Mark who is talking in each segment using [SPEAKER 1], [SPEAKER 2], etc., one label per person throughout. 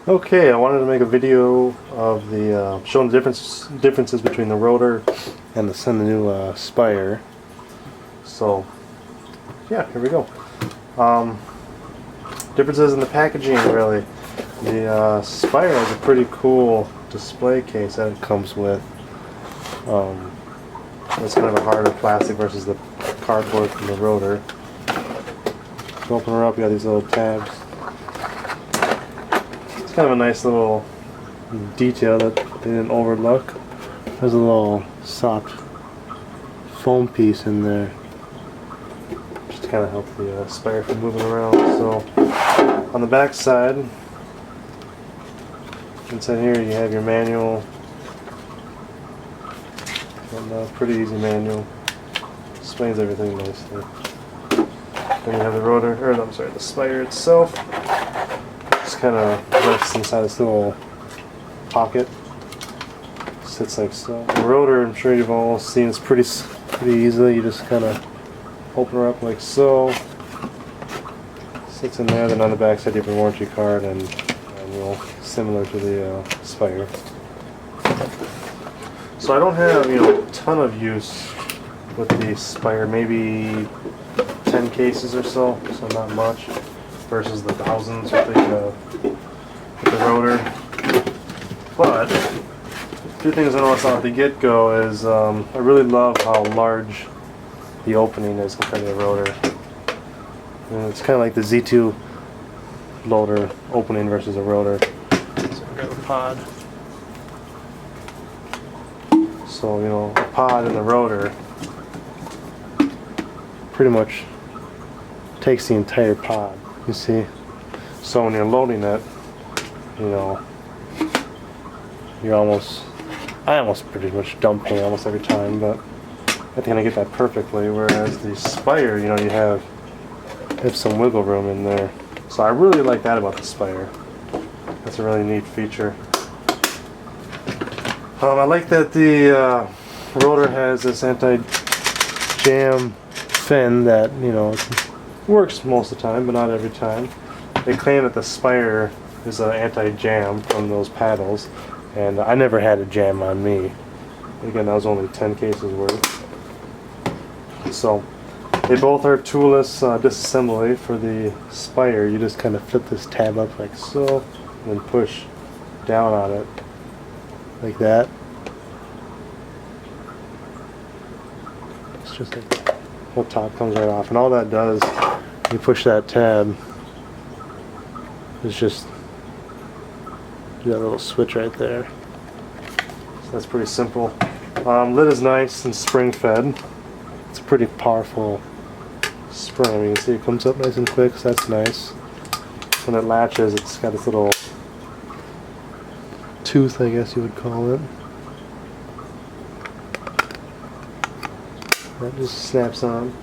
[SPEAKER 1] Okay, I wanted to make a video of the showing the differences between the Rotor and the new Spire. So, yeah, here we go. Differences in the packaging, really. The Spire has a pretty cool display case that it comes with. It's kind of a harder plastic versus the cardboard from the Rotor. To open her up, you got these little tabs. It's kind of a nice little detail that they didn't overlook. There's a little soft foam piece in there, just to kind of help the Spire from moving around. So on the back side, inside here you have your manual. And pretty easy manual. Explains everything nicely. Then you have the Rotor, or I'm sorry, the Spire itself. Just kind of rests inside this little pocket. Sits like so. The Rotor, I'm sure you've all seen, it's pretty easily. You just kind of open her up like so. Sits in there. Then on the back side you have a warranty card and manual, similar to the Spire. So I don't have a ton of use with the Spire, maybe 10 cases or so not much, versus the thousands with the Rotor. But two things I noticed at the get-go is I really love how large the opening is compared to the Rotor. And it's kind of like the Z2 loader opening versus a Rotor. So I've got a pod. So, a pod and the Rotor pretty much takes the entire pod, you see. So when you're loading it, I almost pretty much dump paint almost every time, but I think I get that perfectly, whereas the Spire, you have some wiggle room in there. So I really like that about the Spire. That's a really neat feature. I like that the Rotor has this anti-jam fin that, works most of the time, but not every time. They claim that the Spire is an anti-jam from those paddles, and I never had a jam on me. Again, that was only 10 cases worth. So, they both are toolless disassembly. For the Spire, you just kind of flip this tab up like so, and then push down on it like that. It's just like the whole top comes right off, and all that does, you push that tab, is just do that little switch right there. So that's pretty simple. Lid is nice and spring fed. It's a pretty powerful spring. I mean, you can see it comes up nice and quick, so that's nice. When it latches, it's got this little tooth, I guess you would call it. That just snaps on.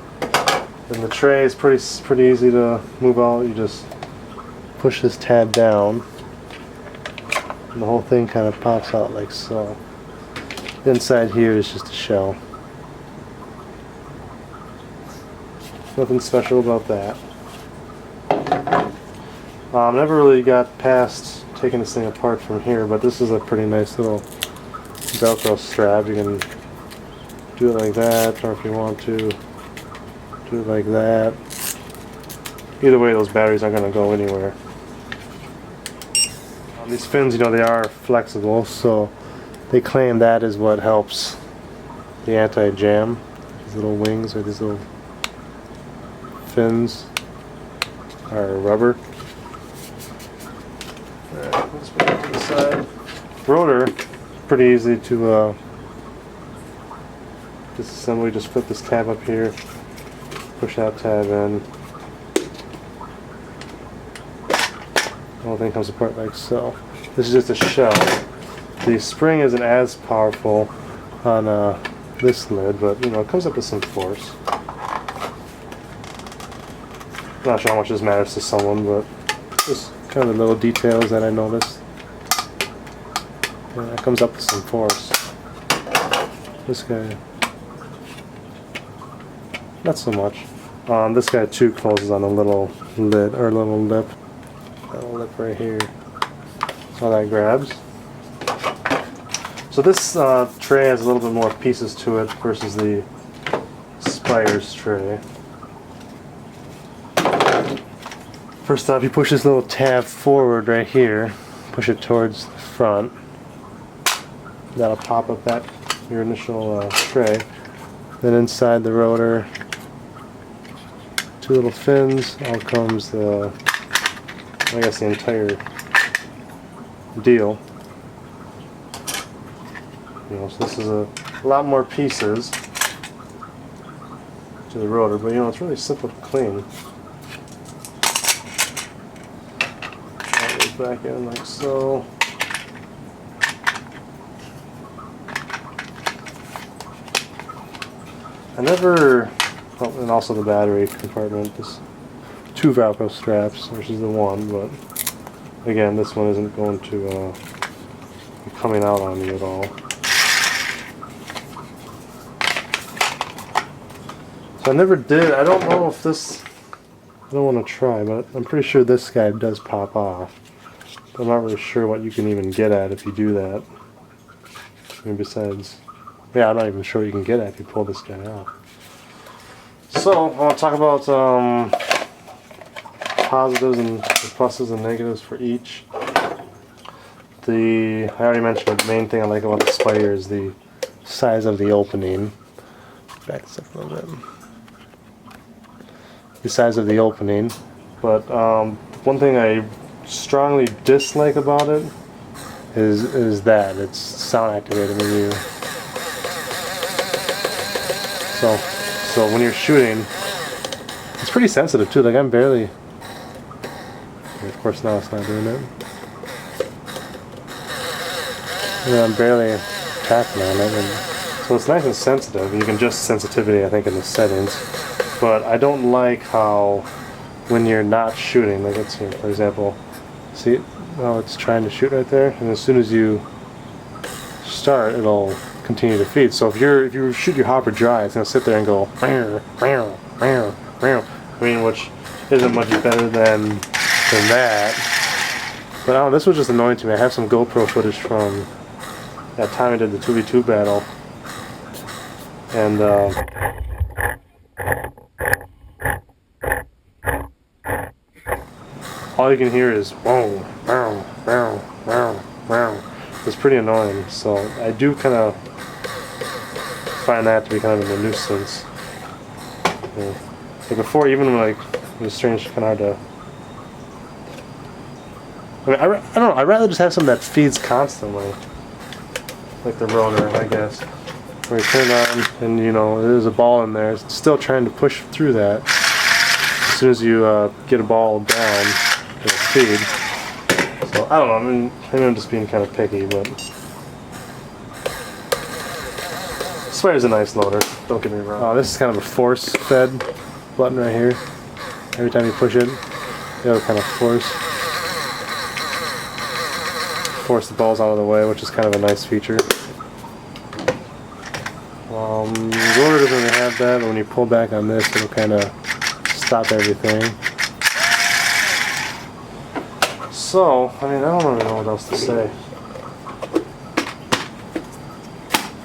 [SPEAKER 1] And the tray is pretty easy to move out. You just push this tab down, and the whole thing kind of pops out like so. Inside here is just a shell. Nothing special about that. Never really got past taking this thing apart from here, but this is a pretty nice little Velcro strap. You can do it like that, or if you want to, do it like that. Either way, those batteries aren't going to go anywhere. These fins, they are flexible, so they claim that is what helps the anti-jam. These little wings, or these little fins, are rubber. Alright, let's put that to the side. Rotor, pretty easy to disassemble. Just flip this tab up here, push that tab in. The whole thing comes apart like so. This is just a shell. The spring isn't as powerful on this lid, but it comes up with some force. Not sure how much this matters to someone, but just kind of the little details that I noticed. Yeah, it comes up with some force. This guy, not so much. This guy too closes on a little lid, or a little lip. That little lip right here. So that grabs. So this tray has a little bit more pieces to it versus the Spire's tray. First off, you push this little tab forward right here. Push it towards the front. That'll pop up your initial tray. Then inside the rotor, 2 little fins. Out comes the entire deal. So this is a lot more pieces to the rotor, but it's really simple to clean. That goes back in like so. And also the battery compartment. This 2 Velcro straps versus the 1, but again, this one isn't going to be coming out on you at all. So I never did. I don't know if this. I don't want to try, but I'm pretty sure this guy does pop off. But I'm not really sure what you can even get at if you do that. I mean, besides, yeah, I'm not even sure what you can get at if you pull this guy out. So I want to talk about positives and the pluses and negatives for each. I already mentioned it, the main thing I like about the Spire is the size of the opening. Back this up a little bit. The size of the opening, but one thing I strongly dislike about it is that it's sound activated when you. So when you're shooting, it's pretty sensitive too. Like I'm barely. Of course now it's not doing it. I'm barely tapping on it, and so it's nice and sensitive. You can adjust sensitivity, I think, in the settings. But I don't like how when you're not shooting, like let's see, for example, see, well, it's trying to shoot right there, and as soon as you start, it'll continue to feed. So if you shoot your hopper dry, it's gonna sit there and go, I mean, which isn't much better than that. But I don't know, this was just annoying to me. I have some GoPro footage from that time I did the 2v2 battle, and all you can hear is whoa, wow, wow, wow, wow. It's pretty annoying. So I do kind of find that to be kind of a nuisance. Yeah. Like before, even like it was strange, kind of hard to. I mean, I don't know. I'd rather just have something that feeds constantly, like the rotor, I guess. Where you turn it on, and there's a ball in there. It's still trying to push through that. As soon as you get a ball down, it'll feed. So I don't know. I mean, maybe I'm just being kind of picky, but Spire's a nice loader. Don't get me wrong. Oh, this is kind of a force-fed button right here. Every time you push it, it'll kind of force the balls out of the way, which is kind of a nice feature. The rotor doesn't really have that, but when you pull back on this, it'll kind of stop everything. So, I mean, I don't really know what else to say.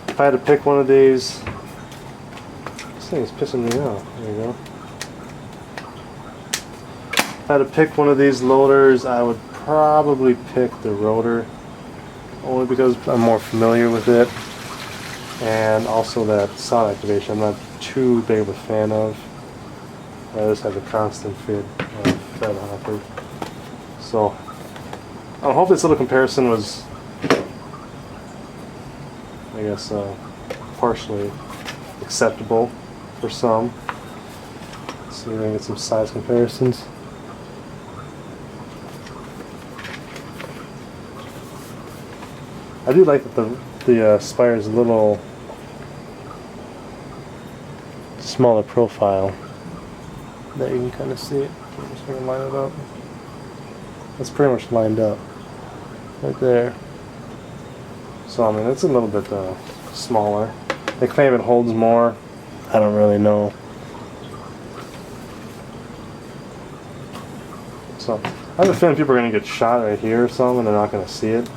[SPEAKER 1] If I had to pick one of these, this thing is pissing me off. There you go. If I had to pick one of these loaders, I would probably pick the rotor, only because I'm more familiar with it, and also that sound activation I'm not too big of a fan of. I just have a constant fed hopper. So I hope this little comparison was, I guess, partially acceptable for some. Let's see if I can get some size comparisons. I do like that the Spire is a little smaller profile. There you can kind of see it. I'm just going to line it up. It's pretty much lined up right there. So I mean, it's a little bit smaller. They claim it holds more. I don't really know. So I I have a feeling people are going to get shot right here or something and they're not going to see it.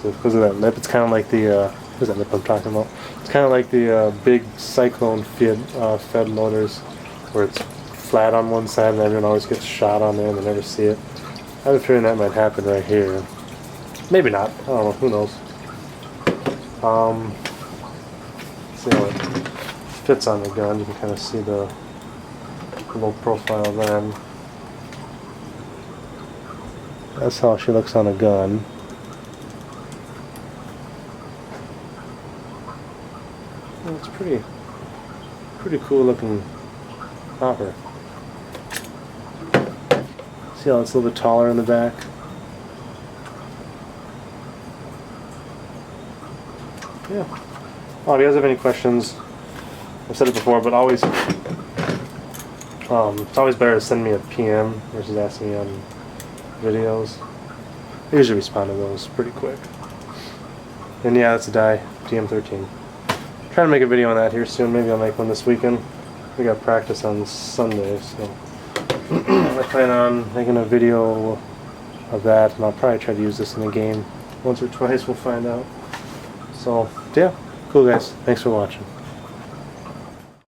[SPEAKER 1] So because of that lip, it's kind of like the, what's that lip I'm talking about? It's kind of like the big Cyclone fed motors where it's flat on one side and everyone always gets shot on there and they never see it. I have a feeling that might happen right here. Maybe not. I don't know. Who knows? See how it fits on the gun. You can kind of see the low profile then. That's how she looks on a gun. Well, it's pretty cool looking hopper. See how it's a little bit taller in the back? Yeah. Oh, if you guys have any questions, I've said it before, but always, it's always better to send me a PM versus asking me on videos. I usually respond to those pretty quick. And yeah, that's a die, DM13. Trying to make a video on that here soon. Maybe I'll make one this weekend. We got practice on Sunday, so I plan on making a video of that, and I'll probably try to use this in a game once or twice. We'll find out. So yeah, cool guys. Thanks for watching.